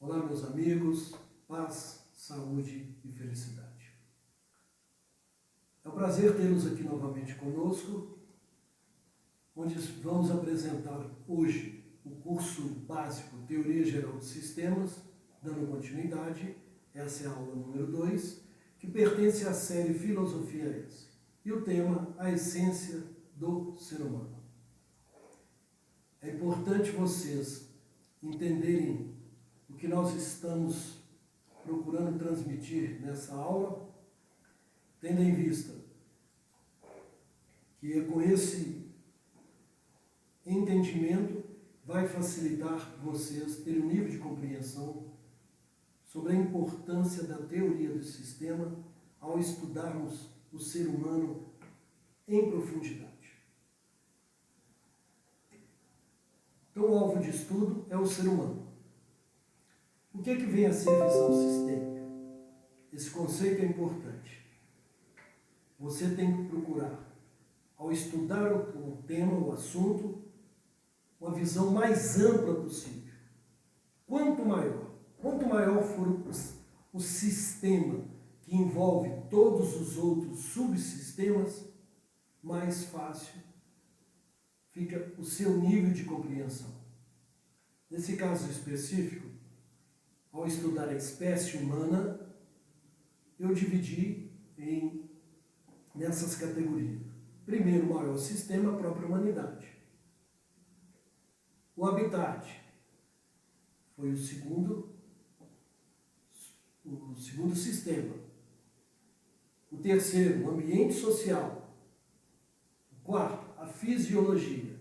Olá, meus amigos, paz, saúde e felicidade. É um prazer tê-los aqui novamente conosco, onde vamos apresentar hoje o curso básico Teoria Geral de Sistemas, dando continuidade. Essa é a aula número 2, que pertence à série Filosofia S. E o tema, a essência do ser humano. É importante vocês entenderem o que nós estamos procurando transmitir nessa aula, tendo em vista que com esse entendimento vai facilitar vocês terem um nível de compreensão sobre a importância da teoria do sistema ao estudarmos o ser humano em profundidade. Então, o alvo de estudo é o ser humano. O que é que vem a ser visão sistêmica? Esse conceito é importante. Você tem que procurar, ao estudar o tema, o assunto, uma visão mais ampla possível. Quanto maior for o sistema que envolve todos os outros subsistemas, mais fácil fica o seu nível de compreensão. Nesse caso específico, ao estudar a espécie humana, eu dividi nessas categorias. Primeiro, o maior sistema, a própria humanidade. O habitat foi o segundo sistema. O terceiro, o ambiente social. O quarto, a fisiologia.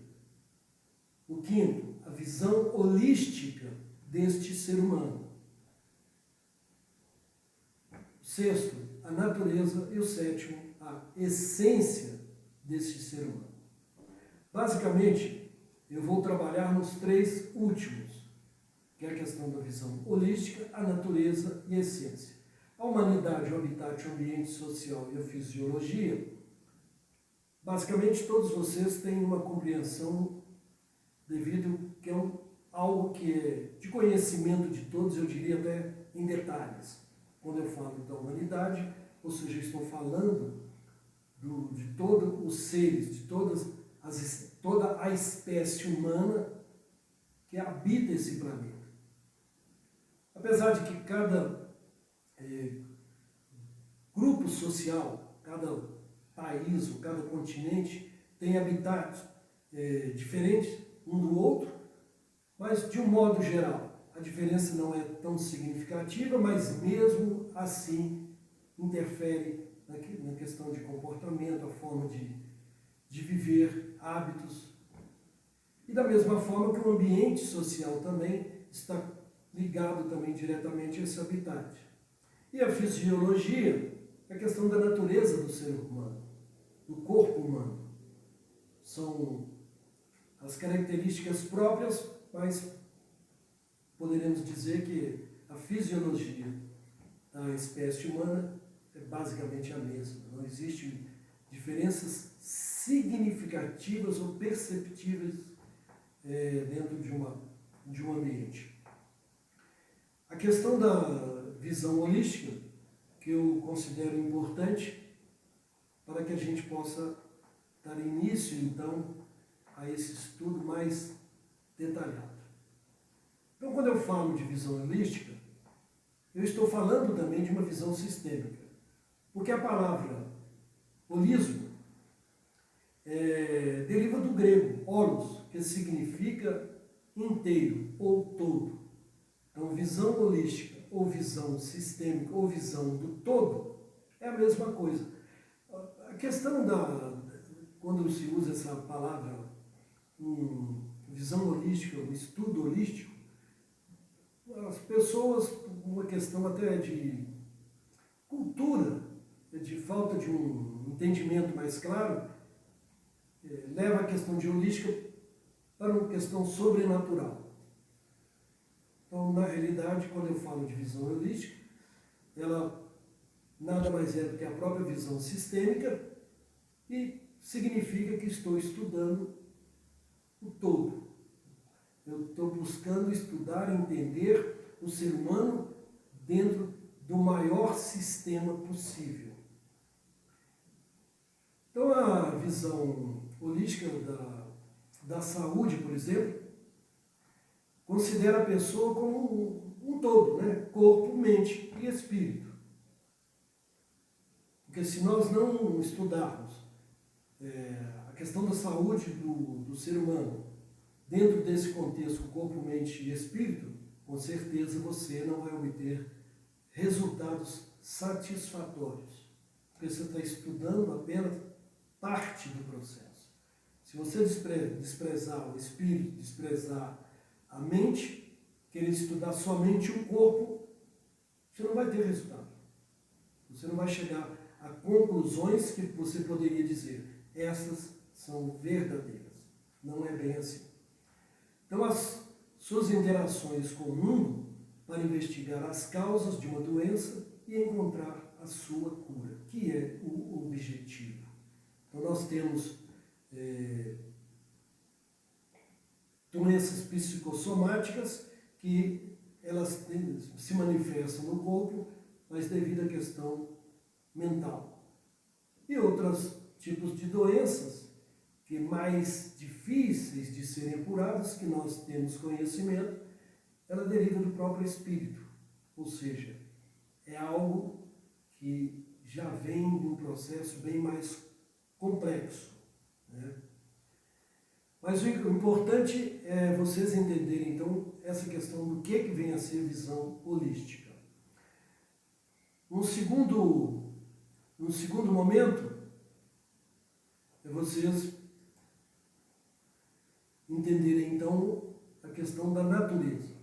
O quinto, a visão holística deste ser humano. O sexto, a natureza. E o sétimo, a essência deste ser humano. Basicamente, eu vou trabalhar nos três últimos, que é a questão da visão holística, a natureza e a essência. A humanidade, o habitat, o ambiente social e a fisiologia, basicamente todos vocês têm uma compreensão devido que é algo que é de conhecimento de todos, eu diria até em detalhes. Quando eu falo da humanidade, ou seja, estou falando de todos os seres, de toda a espécie humana que habita esse planeta. Apesar de que cada grupo social, cada país ou cada continente tem habitats diferentes um do outro, mas de um modo geral a diferença não é tão significativa, mas mesmo assim interfere na questão de comportamento, a forma de viver, hábitos. E da mesma forma que o ambiente social também está ligado também diretamente a esse habitat. E a fisiologia é a questão da natureza do ser humano, do corpo humano. São as características próprias, mas poderemos dizer que a fisiologia da espécie humana é basicamente a mesma. Não existem diferenças significativas ou perceptíveis dentro de um ambiente. A questão da visão holística, que eu considero importante para que a gente possa dar início, então, a esse estudo mais detalhado. Então, quando eu falo de visão holística, eu estou falando também de uma visão sistêmica. Porque a palavra holismo deriva do grego, holos, que significa inteiro ou todo. Então, visão holística, ou visão sistêmica, ou visão do todo, é a mesma coisa. A questão quando se usa essa palavra, visão holística, um estudo holístico, as pessoas, uma questão até de cultura, de falta de um entendimento mais claro, leva a questão de holística para uma questão sobrenatural. Então, na realidade, quando eu falo de visão holística, ela nada mais é do que a própria visão sistêmica e significa que estou estudando o todo. Eu estou buscando estudar, entender o ser humano dentro do maior sistema possível. Então, a visão holística da saúde, por exemplo, considera a pessoa como um todo, né? Corpo, mente e espírito. Porque se nós não estudarmos a questão da saúde do ser humano dentro desse contexto corpo, mente e espírito, com certeza você não vai obter resultados satisfatórios. Porque você está estudando apenas parte do processo. Se você desprezar o espírito, desprezar a mente, querer estudar somente o corpo, você não vai ter resultado. Você não vai chegar a conclusões que você poderia dizer, essas são verdadeiras. Não é bem assim. Então, as suas interações com o mundo para investigar as causas de uma doença e encontrar a sua cura, que é o objetivo. Então, nós temos doenças psicossomáticas que elas se manifestam no corpo, mas devido à questão mental. E outros tipos de doenças que mais difíceis de serem curadas, que nós temos conhecimento, ela deriva do próprio espírito. Ou seja, é algo que já vem de um processo bem mais complexo, né? Mas o importante é vocês entenderem, então, essa questão do que vem a ser visão holística. Um segundo momento, é vocês entenderem, então, a questão da natureza.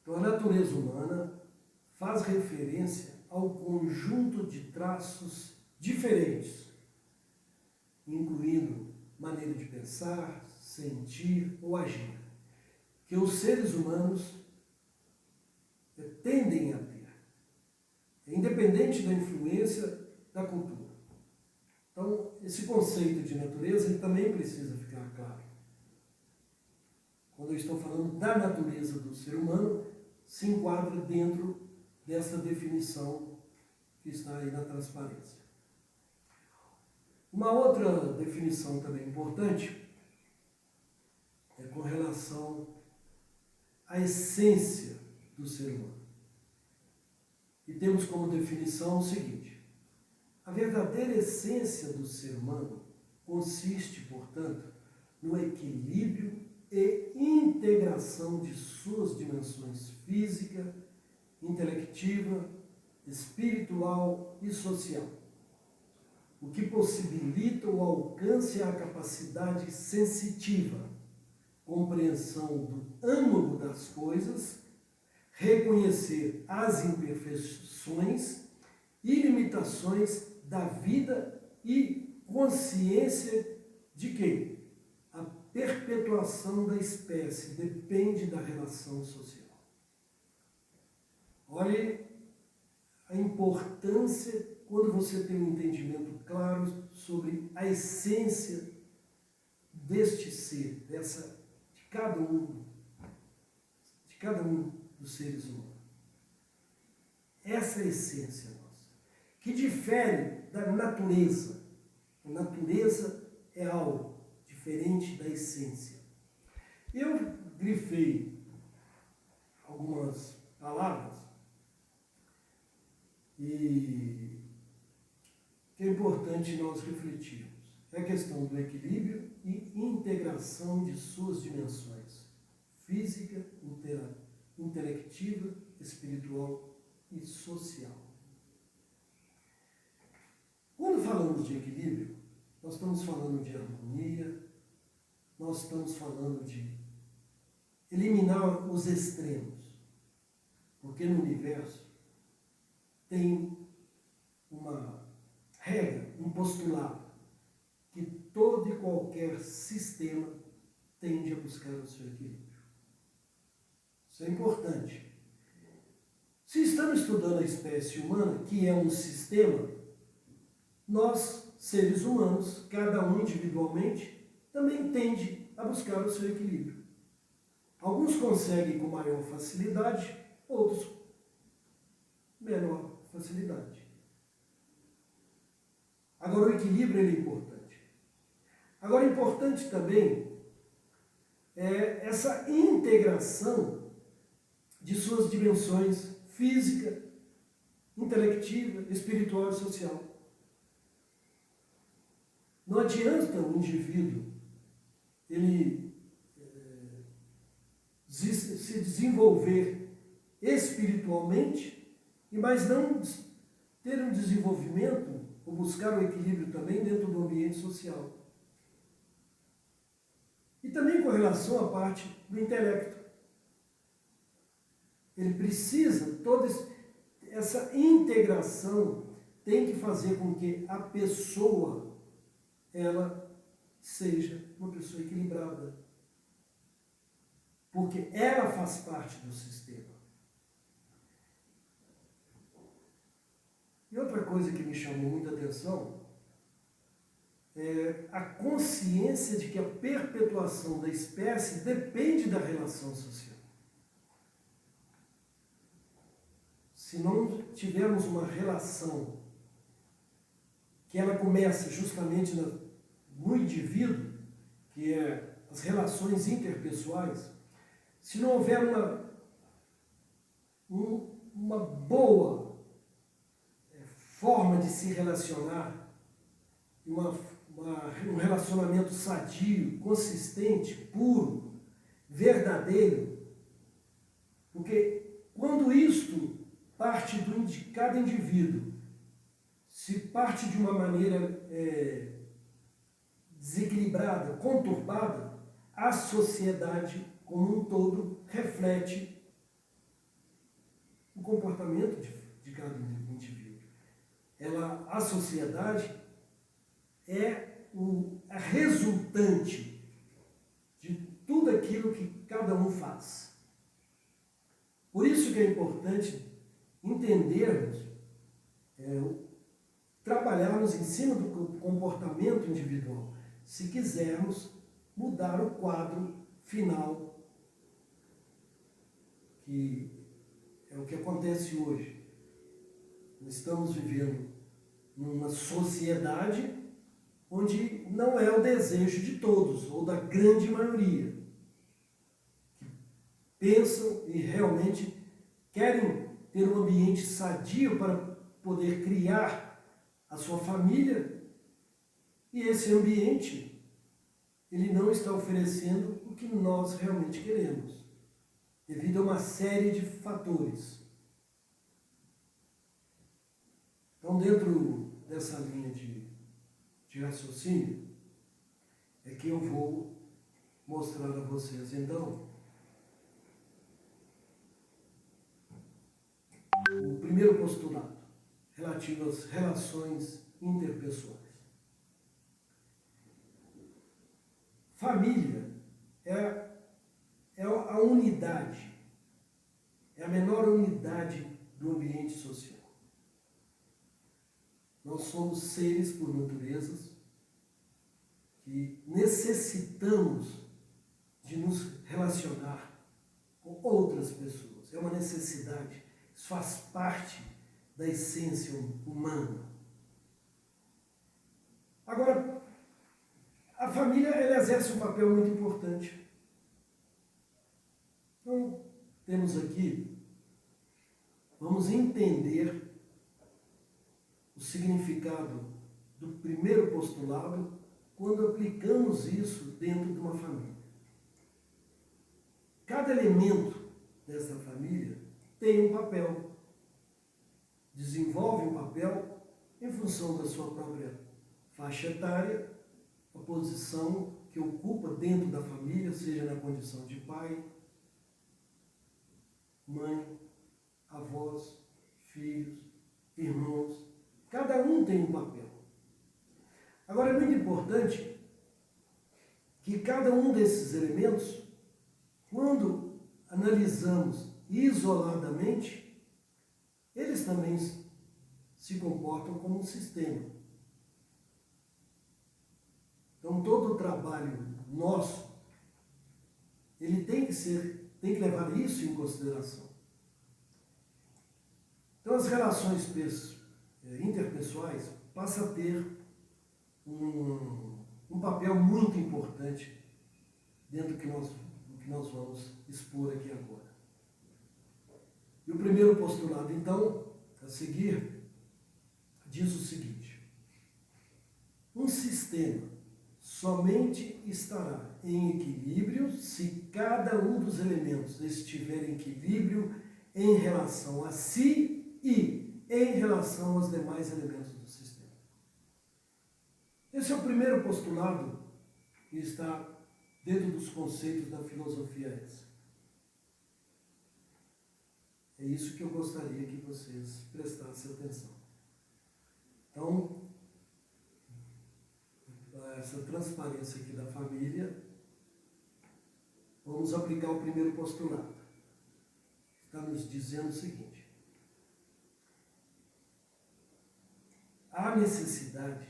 Então, a natureza humana faz referência ao conjunto de traços diferentes, incluindo maneira de pensar, sentir ou agir, que os seres humanos tendem a ter, independente da influência da cultura. Então, esse conceito de natureza ele também precisa ficar claro. Quando eu estou falando da natureza do ser humano, se enquadra dentro dessa definição que está aí na transparência. Uma outra definição também importante é com relação à essência do ser humano. E temos como definição o seguinte: a verdadeira essência do ser humano consiste, portanto, no equilíbrio e integração de suas dimensões física, intelectiva, espiritual e social, o que possibilita o alcance e a capacidade sensitiva, compreensão do âmago das coisas, reconhecer as imperfeições e limitações da vida e consciência de que a perpetuação da espécie depende da relação social. Olhe a importância quando você tem um entendimento claro sobre a essência deste ser, de cada um dos seres humanos. Essa é a essência nossa, que difere da natureza. A natureza é algo diferente da essência. Eu grifei algumas palavras e que é importante nós refletirmos. É a questão do equilíbrio e integração de suas dimensões física, intelectiva, espiritual e social. Quando falamos de equilíbrio, nós estamos falando de harmonia, nós estamos falando de eliminar os extremos, porque no universo tem uma regra, um postulado, que todo e qualquer sistema tende a buscar o seu equilíbrio. Isso é importante. Se estamos estudando a espécie humana, que é um sistema, nós, seres humanos, cada um individualmente, também tende a buscar o seu equilíbrio. Alguns conseguem com maior facilidade, outros menor facilidade. Agora, o equilíbrio ele é importante. Agora, importante também é essa integração de suas dimensões física, intelectiva, espiritual e social. Não adianta o indivíduo ele se desenvolver espiritualmente, mas não ter um desenvolvimento ou buscar o equilíbrio também dentro do ambiente social. E também com relação à parte do intelecto. Ele precisa, toda essa integração tem que fazer com que a pessoa, ela seja uma pessoa equilibrada. Porque ela faz parte do sistema. E outra coisa que me chamou muita atenção é a consciência de que a perpetuação da espécie depende da relação social. Se não tivermos uma relação que ela começa justamente no indivíduo, que é as relações interpessoais, se não houver uma boa forma de se relacionar, um relacionamento sadio, consistente, puro, verdadeiro, porque quando isto parte de cada indivíduo, se parte de uma maneira desequilibrada, conturbada, a sociedade como um todo reflete o comportamento de cada indivíduo. A sociedade é a resultante de tudo aquilo que cada um faz. Por isso que é importante entendermos, trabalharmos em cima do comportamento individual, se quisermos mudar o quadro final, que é o que acontece hoje. Nós estamos vivendo numa sociedade onde não é o desejo de todos, ou da grande maioria, que pensam e realmente querem ter um ambiente sadio para poder criar a sua família, e esse ambiente, ele não está oferecendo o que nós realmente queremos, devido a uma série de fatores. Então, dentro dessa linha de raciocínio, é que eu vou mostrar a vocês, então, o primeiro postulado, relativo às relações interpessoais. Família é a unidade, é a menor unidade do ambiente social. Nós somos seres, por natureza, que necessitamos de nos relacionar com outras pessoas. É uma necessidade, isso faz parte da essência humana. Agora, a família ela exerce um papel muito importante. Então, temos aqui, vamos entender o significado do primeiro postulado quando aplicamos isso dentro de uma família. Cada elemento dessa família tem um papel, desenvolve um papel em função da sua própria faixa etária, a posição que ocupa dentro da família, seja na condição de pai, mãe, avós, filhos, irmãos. Cada um tem um papel. Agora, é muito importante que cada um desses elementos, quando analisamos isoladamente, eles também se comportam como um sistema. Então, todo o trabalho nosso ele tem que levar isso em consideração. Então as relações interpessoais passam a ter um papel muito importante dentro do que nós vamos expor aqui agora. E o primeiro postulado, então, a seguir, diz o seguinte: um sistema somente estará em equilíbrio se cada um dos elementos estiver em equilíbrio em relação a si e em relação aos demais elementos do sistema. Esse é o primeiro postulado que está dentro dos conceitos da filosofia ética. É isso que eu gostaria que vocês prestassem atenção. Então, essa transparência aqui da família, vamos aplicar o primeiro postulado. Está nos dizendo o seguinte: há necessidade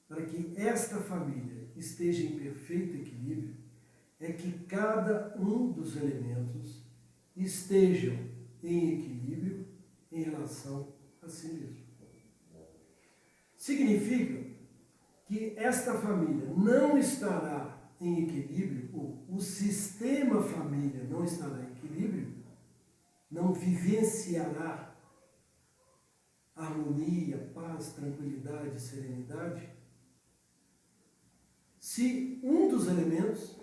para que esta família esteja em perfeito equilíbrio, é que cada um dos elementos estejam em equilíbrio em relação a si mesmo. Significa que esta família não estará em equilíbrio, ou o sistema família não estará em equilíbrio, não vivenciará harmonia, paz, tranquilidade, serenidade, se um dos elementos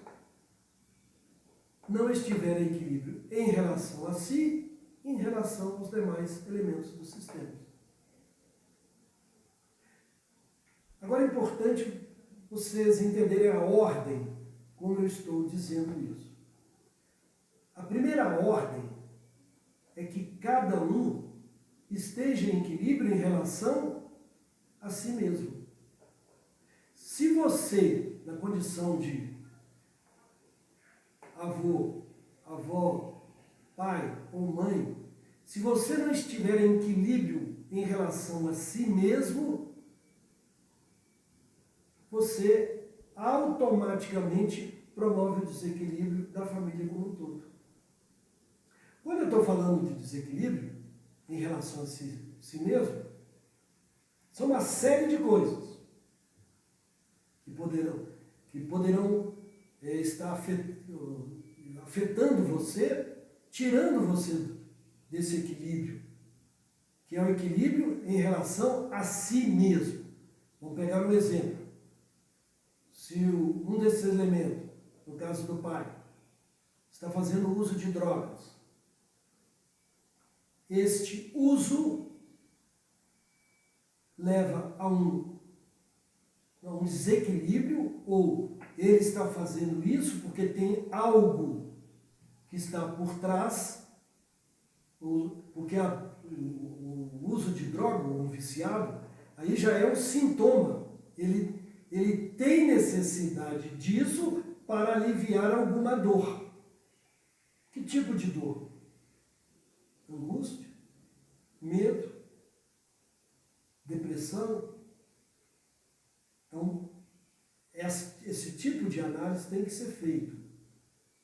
não estiver em equilíbrio em relação a si, em relação aos demais elementos do sistema. Agora é importante vocês entenderem a ordem como eu estou dizendo isso. A primeira ordem é que cada um esteja em equilíbrio em relação a si mesmo. Se você, na condição de avô, avó, pai ou mãe, se você não estiver em equilíbrio em relação a si mesmo, você automaticamente promove o desequilíbrio da família como um todo. Quando eu estou falando de desequilíbrio em relação a si mesmo, são uma série de coisas que poderão estar afetando você, tirando você desse equilíbrio, que é o equilíbrio em relação a si mesmo. Vamos pegar um exemplo. Se um desses elementos, no caso do pai, está fazendo uso de drogas, este uso leva a um desequilíbrio, ou ele está fazendo isso porque tem algo que está por trás, porque o uso de droga, um viciado, aí já é um sintoma. Ele tem necessidade disso para aliviar alguma dor. Que tipo de dor? Angústia, medo, depressão. Então, esse tipo de análise tem que ser feito.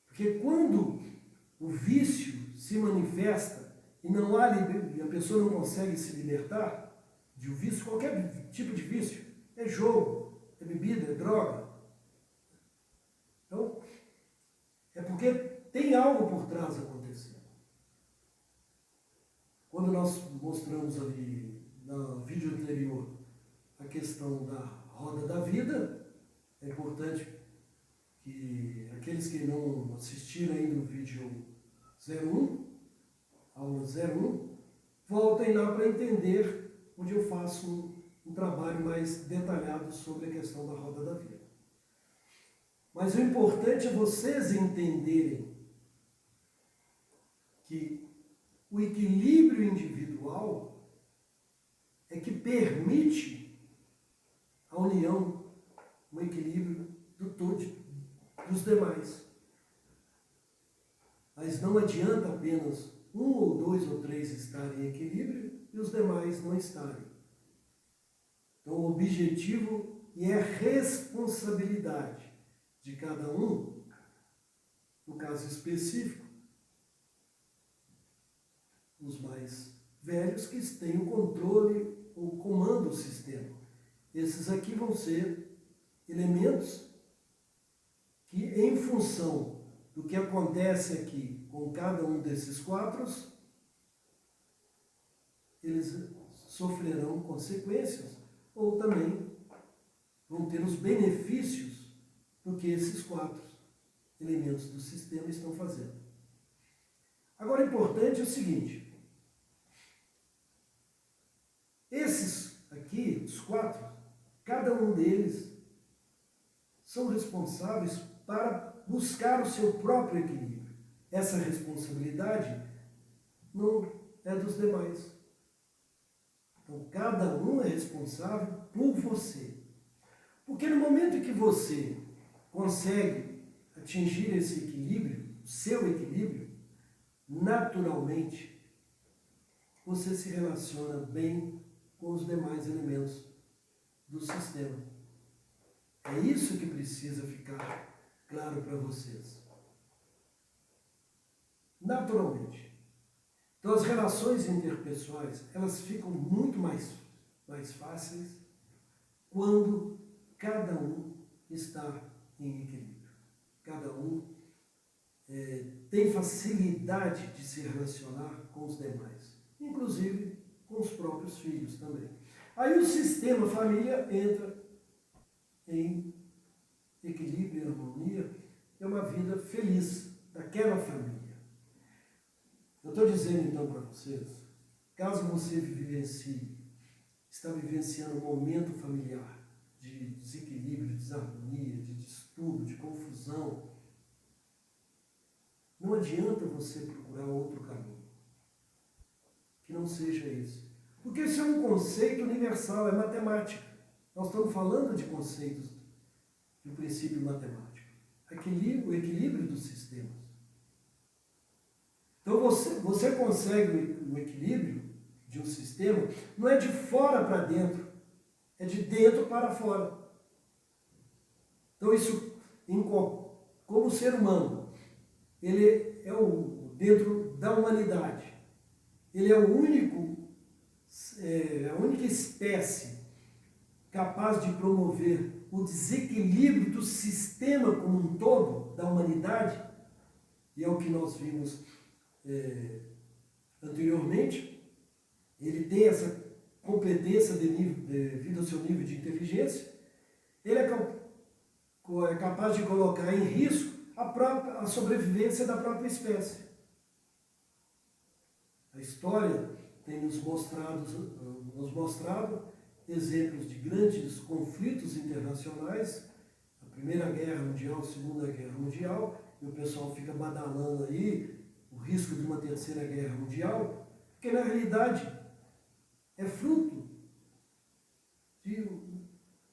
Porque quando o vício se manifesta e não há e a pessoa não consegue se libertar de um vício, qualquer tipo de vício, é jogo, é bebida, é droga. Então, é porque tem algo por trás acontecendo. Quando nós mostramos ali no vídeo anterior a questão da roda da vida, é importante que aqueles que não assistiram ainda o vídeo 01, aula 01, voltem lá para entender, onde eu faço um trabalho mais detalhado sobre a questão da roda da vida. Mas o importante é vocês entenderem que o equilíbrio individual é que permite a união, o equilíbrio dos demais. Mas não adianta apenas um ou dois ou três estarem em equilíbrio e os demais não estarem. Então o objetivo e a responsabilidade de cada um no caso específico, os mais velhos que têm o controle, o comando do sistema. Esses aqui vão ser elementos que, em função do que acontece aqui com cada um desses quatro, eles sofrerão consequências ou também vão ter os benefícios do que esses quatro elementos do sistema estão fazendo. Agora, importante é o seguinte: esses aqui, os quatro, cada um deles são responsáveis para buscar o seu próprio equilíbrio. Essa responsabilidade não é dos demais. Então, cada um é responsável por você. Porque no momento que você consegue atingir esse equilíbrio, o seu equilíbrio, naturalmente, você se relaciona bem com os demais elementos do sistema. É isso que precisa ficar claro para vocês. Naturalmente. Então, as relações interpessoais, elas ficam muito mais fáceis quando cada um está em equilíbrio. Cada um tem facilidade de se relacionar com os demais, inclusive com os próprios filhos também. Aí o sistema família entra em equilíbrio e harmonia, é uma vida feliz daquela família. Eu estou dizendo então para vocês, caso você está vivenciando um momento familiar de desequilíbrio, de desarmonia, de distúrbio, de confusão, não adianta você procurar outro caminho que não seja esse. Porque isso é um conceito universal, é matemática. Nós estamos falando de conceitos do princípio matemático. O equilíbrio dos sistemas. Então você consegue o equilíbrio de um sistema, não é de fora para dentro, é de dentro para fora. Então isso, como ser humano, ele é dentro da humanidade, ele é a única espécie capaz de promover o desequilíbrio do sistema como um todo, da humanidade, e é o que nós vimos anteriormente. Ele tem essa competência devido ao seu nível de inteligência, ele é capaz de colocar em risco a sobrevivência da própria espécie. A história tem nos mostrado exemplos de grandes conflitos internacionais, a Primeira Guerra Mundial, a Segunda Guerra Mundial, e o pessoal fica badalando aí o risco de uma Terceira Guerra Mundial, porque na realidade é fruto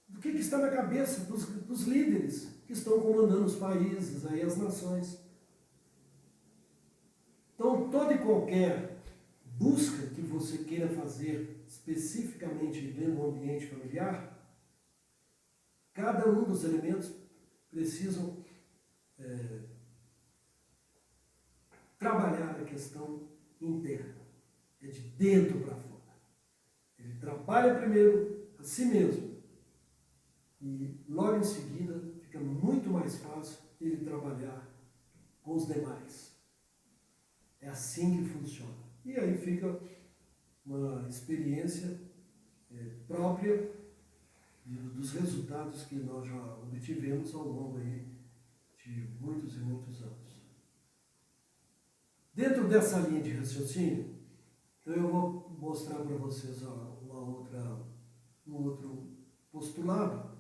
do que está na cabeça dos líderes que estão comandando os países, aí as nações. Então, toda e qualquer busca que você queira fazer especificamente dentro do ambiente familiar, cada um dos elementos precisam trabalhar a questão interna, é de dentro para fora. Ele trabalha primeiro a si mesmo e logo em seguida fica muito mais fácil ele trabalhar com os demais. É assim que funciona. E aí fica uma experiência própria dos resultados que nós já obtivemos ao longo aí de muitos e muitos anos. Dentro dessa linha de raciocínio, então eu vou mostrar para vocês um outro postulado,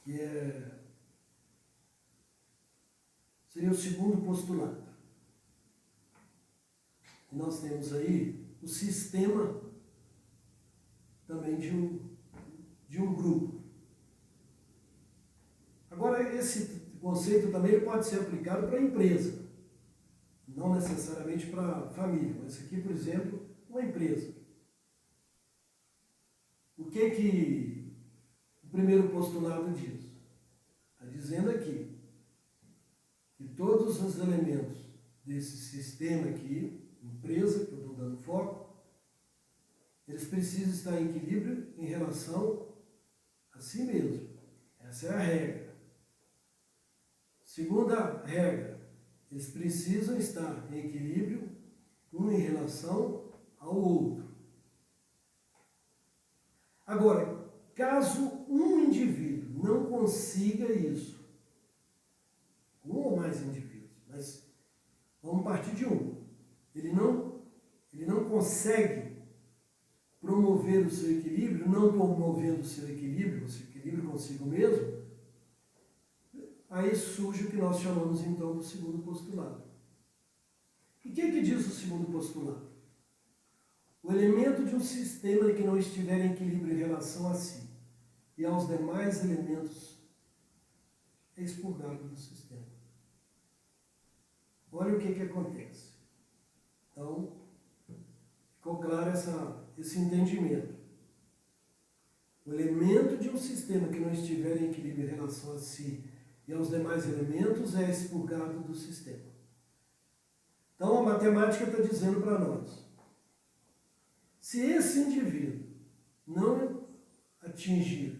que seria o segundo postulado. E nós temos aí o sistema também de um grupo. Agora, esse conceito também pode ser aplicado para a empresa, não necessariamente para a família, mas aqui, por exemplo, uma empresa. O que o primeiro postulado diz? Está dizendo aqui E todos os elementos desse sistema aqui, empresa, que eu estou dando foco, eles precisam estar em equilíbrio em relação a si mesmo. Essa é a regra. Segunda regra, eles precisam estar em equilíbrio um em relação ao outro. Agora, caso um indivíduo não consiga isso, um ou mais indivíduos, mas vamos partir de um, ele não consegue promover o seu equilíbrio, não promovendo o seu equilíbrio consigo mesmo, aí surge o que nós chamamos então do segundo postulado. E o que diz o segundo postulado? O elemento de um sistema que não estiver em equilíbrio em relação a si e aos demais elementos é expurgado do sistema. Olha o que acontece. Então, ficou claro esse entendimento. O elemento de um sistema que não estiver em equilíbrio em relação a si e aos demais elementos é expurgado do sistema. Então, a matemática está dizendo para nós, se esse indivíduo não atingir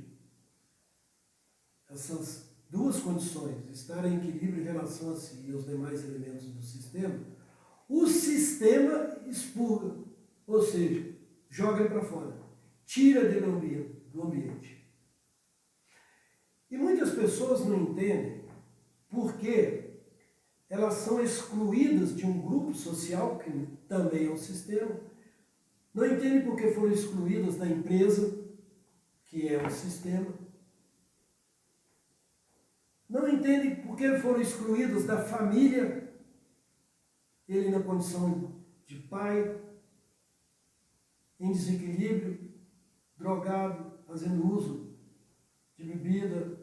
essas duas condições, estar em equilíbrio em relação a si e aos demais elementos do sistema, o sistema expurga, ou seja, joga ele para fora, tira dele do ambiente. E muitas pessoas não entendem porque elas são excluídas de um grupo social, que também é um sistema, não entendem porque foram excluídas da empresa, que é um sistema, não entendem porque foram excluídas da família, ele na condição de pai, em desequilíbrio, drogado, fazendo uso de bebida,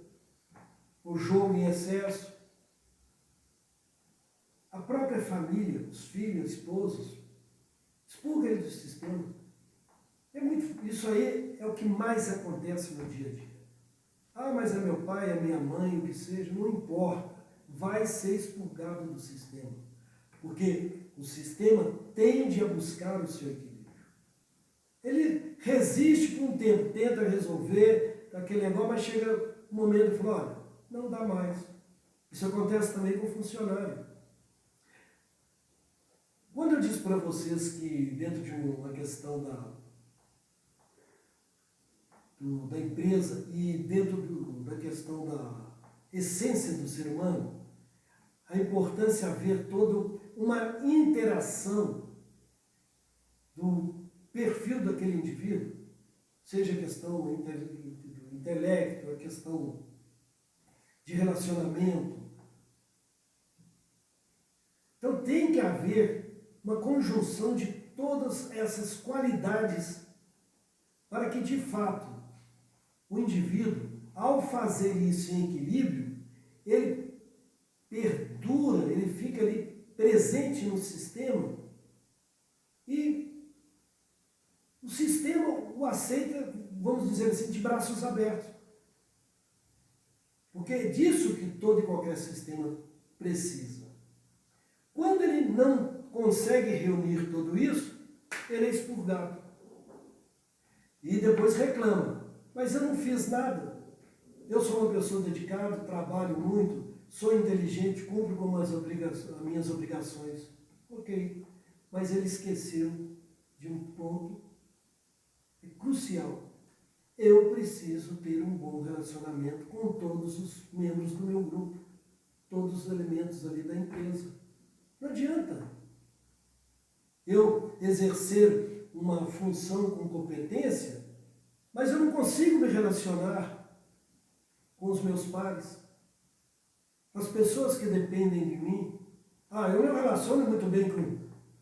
ou jogo em excesso. A própria família, os filhos, esposos, expurga ele do sistema. Isso aí é o que mais acontece no dia a dia. Ah, mas é meu pai, é minha mãe, o que seja, não importa. Vai ser expurgado do sistema. Porque o sistema tende a buscar o seu equilíbrio. Ele resiste por um tempo, tenta resolver aquele negócio, mas chega um momento e fala, olha, não dá mais. Isso acontece também com o funcionário. Quando eu disse para vocês que dentro de uma questão da empresa e dentro da questão da essência do ser humano, a importância de haver toda uma interação do perfil daquele indivíduo, seja a questão do intelecto, a questão de relacionamento. Então tem que haver uma conjunção de todas essas qualidades para que, de fato, o indivíduo, ao fazer isso em equilíbrio, ele perdura, ele fica ali presente no sistema e o sistema o aceita, vamos dizer assim, de braços abertos. Porque é disso que todo e qualquer sistema precisa. Quando ele não consegue reunir tudo isso, ele é expurgado. E depois reclama. Mas eu não fiz nada. Eu sou uma pessoa dedicada, trabalho muito, sou inteligente, cumpro com as minhas obrigações. Ok. Mas ele esqueceu de um ponto crucial. Eu preciso ter um bom relacionamento com todos os membros do meu grupo, todos os elementos ali da empresa. Não adianta eu exercer uma função com competência, mas eu não consigo me relacionar com os meus pares, com as pessoas que dependem de mim. Eu me relaciono muito bem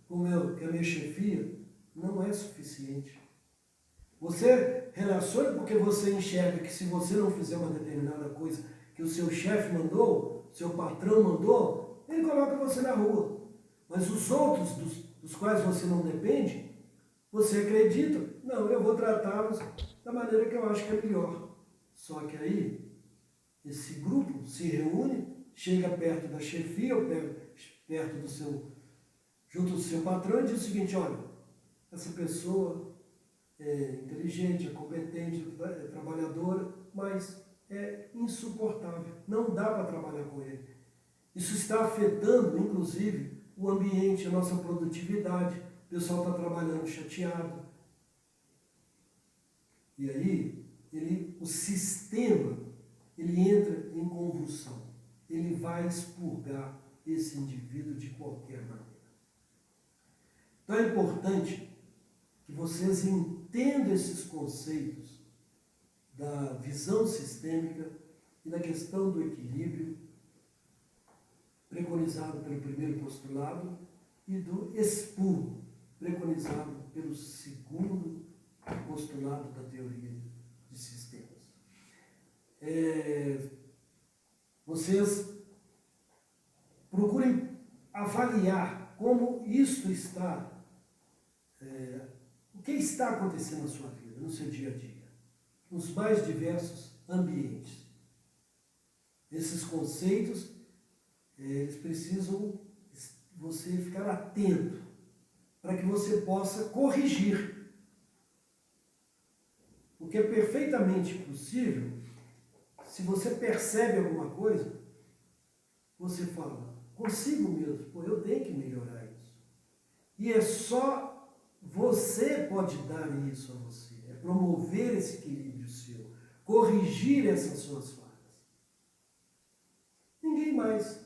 com a minha chefia. Não é suficiente. Você relaciona porque você enxerga que se você não fizer uma determinada coisa que o seu chefe mandou, seu patrão mandou, ele coloca você na rua. Mas os outros, dos quais você não depende, você acredita, não, eu vou tratá-los da maneira que eu acho que é melhor. Só que aí, esse grupo se reúne, chega perto da chefia, ou perto do seu, junto do seu patrão, e diz o seguinte: olha, essa pessoa é inteligente, é competente, é trabalhadora, mas é insuportável, não dá para trabalhar com ele. Isso está afetando, inclusive, o ambiente, a nossa produtividade. O pessoal está trabalhando chateado. E aí, o sistema, ele entra em convulsão. Ele vai expurgar esse indivíduo de qualquer maneira. Então é importante que vocês entendam esses conceitos da visão sistêmica e da questão do equilíbrio preconizado pelo primeiro postulado e do expurgo preconizado pelo segundo postulado da teoria de sistemas. Vocês procurem avaliar como isto está, o que está acontecendo na sua vida, no seu dia a dia, nos mais diversos ambientes. Esses conceitos, eles precisam você ficar atento para que você possa corrigir. Porque é perfeitamente possível, se você percebe alguma coisa, você fala, consigo mesmo, pô, eu tenho que melhorar isso. E é só você pode dar isso a você, é promover esse equilíbrio seu, corrigir essas suas falhas. Ninguém mais.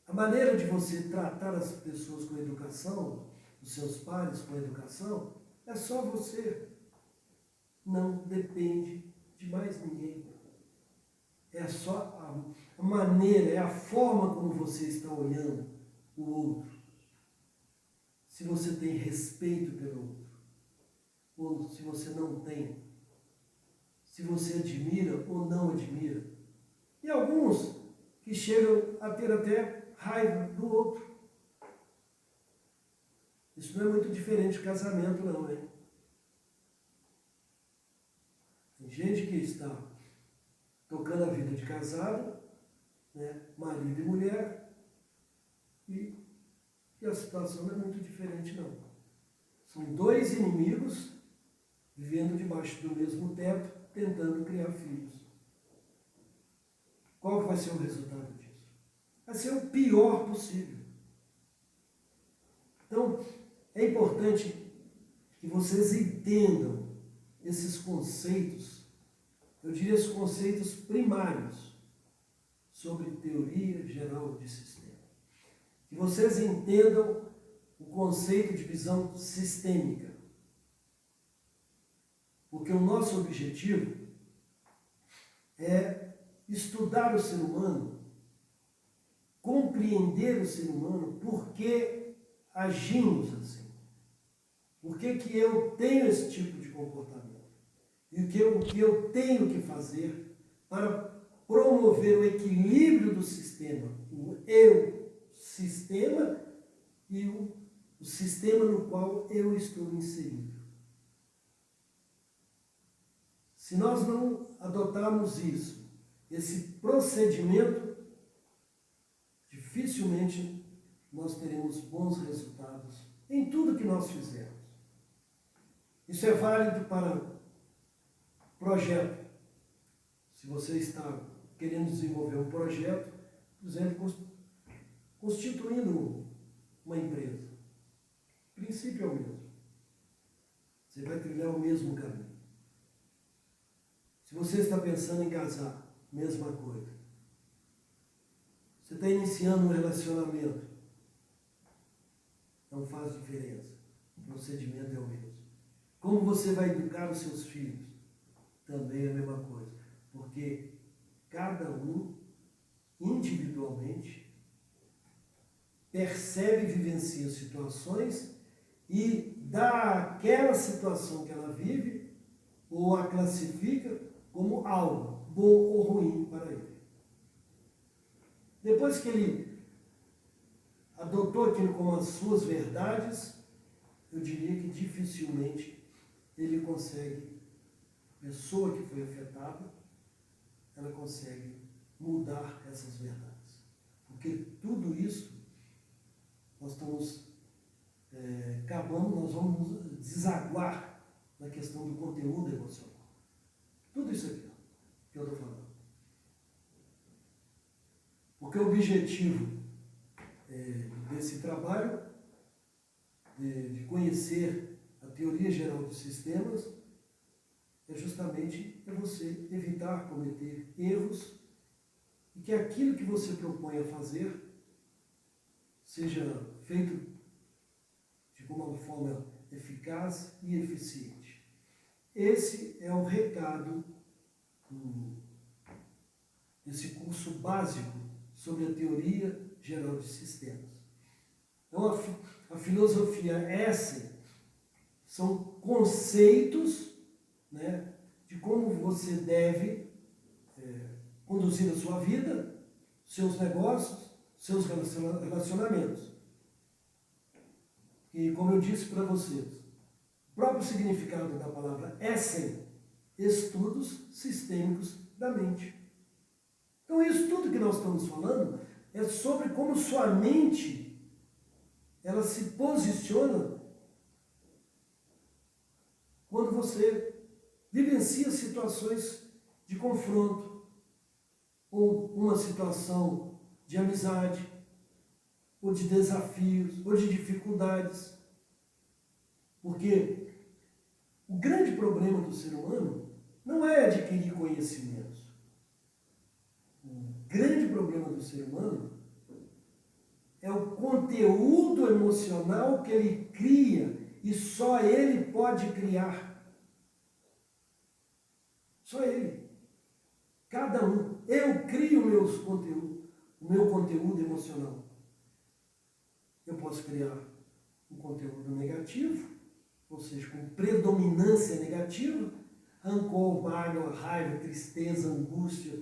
A maneira de você tratar as pessoas com educação, os seus pares com educação, é só você. Não depende de mais ninguém. É só a maneira, é a forma como você está olhando o outro. Se você tem respeito pelo outro, ou se você não tem. Se você admira ou não admira. E alguns que chegam a ter até raiva do outro. Isso não é muito diferente do casamento, não, hein? Tem gente que está tocando a vida de casado, né, marido e mulher, e a situação não é muito diferente, não. São dois inimigos vivendo debaixo do mesmo teto, tentando criar filhos. Qual vai ser o resultado disso? Vai ser o pior possível. Então, é importante que vocês entendam esses conceitos, eu diria os conceitos primários sobre teoria geral de sistema. Que vocês entendam o conceito de visão sistêmica. Porque o nosso objetivo é estudar o ser humano, compreender o ser humano, por que agimos assim. Por que eu tenho esse tipo de comportamento? E o que eu tenho que fazer para promover o equilíbrio do sistema, o eu-sistema e o sistema no qual eu estou inserido. Se nós não adotarmos isso, esse procedimento, dificilmente nós teremos bons resultados em tudo que nós fizermos. Isso é válido para projeto. Se você está querendo desenvolver um projeto, por exemplo, constituindo uma empresa, o princípio é o mesmo. Você vai trilhar o mesmo caminho. Se você está pensando em casar, mesma coisa. Você está iniciando um relacionamento, não faz diferença. O procedimento é o mesmo. Como você vai educar os seus filhos? Também é a mesma coisa. Porque cada um, individualmente, percebe e vivencia situações e dá àquela situação que ela vive ou a classifica como algo bom ou ruim para ele. Depois que ele adotou aquilo como as suas verdades, eu diria que dificilmente ele consegue, a pessoa que foi afetada, ela consegue mudar essas verdades. Porque tudo isso nós estamos acabando, nós vamos desaguar na questão do conteúdo emocional. Tudo isso aqui, ó, que eu estou falando. Porque o objetivo desse trabalho, de conhecer a teoria geral dos sistemas, é justamente você evitar cometer erros e que aquilo que você propõe a fazer seja feito de uma forma eficaz e eficiente. Esse é o recado desse curso básico sobre a teoria geral de sistemas. Então, a filosofia essa são conceitos, né, de como você deve conduzir a sua vida, seus negócios, seus relacionamentos. E como eu disse para vocês, o próprio significado da palavra Essen, estudos sistêmicos da mente. Então isso tudo que nós estamos falando é sobre como sua mente ela se posiciona quando você vivencia situações de confronto, ou uma situação de amizade, ou de desafios, ou de dificuldades. Porque o grande problema do ser humano não é adquirir conhecimentos. O grande problema do ser humano é o conteúdo emocional que ele cria e só ele pode criar. Só ele. Cada um. Eu crio o meu conteúdo emocional. Eu posso criar um conteúdo negativo, ou seja, com predominância negativa, rancor, mágoa, raiva, tristeza, angústia,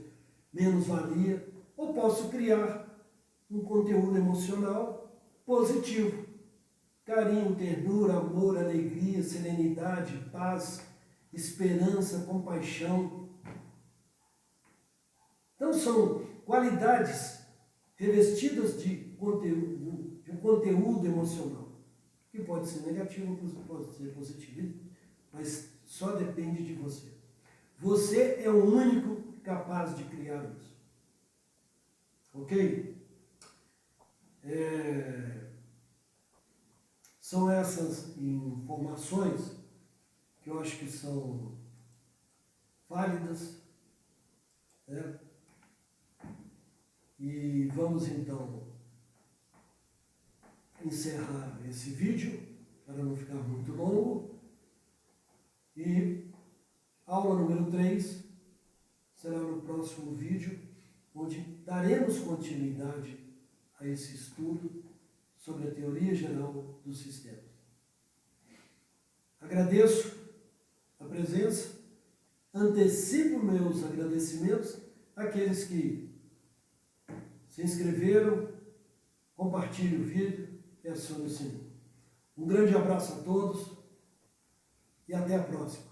menos-valia, ou posso criar um conteúdo emocional positivo. Carinho, ternura, amor, alegria, serenidade, paz, esperança, compaixão. Então são qualidades revestidas de um conteúdo emocional, que pode ser negativo, pode ser positivo, mas só depende de você. Você é o único capaz de criar isso. Ok? São essas informações que eu acho que são válidas, né? E vamos então encerrar esse vídeo para não ficar muito longo. E aula número 3 será no próximo vídeo, onde daremos continuidade a esse estudo sobre a teoria geral dos sistemas. Agradeço a presença, antecipo meus agradecimentos àqueles que se inscreveram, compartilhem o vídeo e acionem o sininho. Um grande abraço a todos e até a próxima.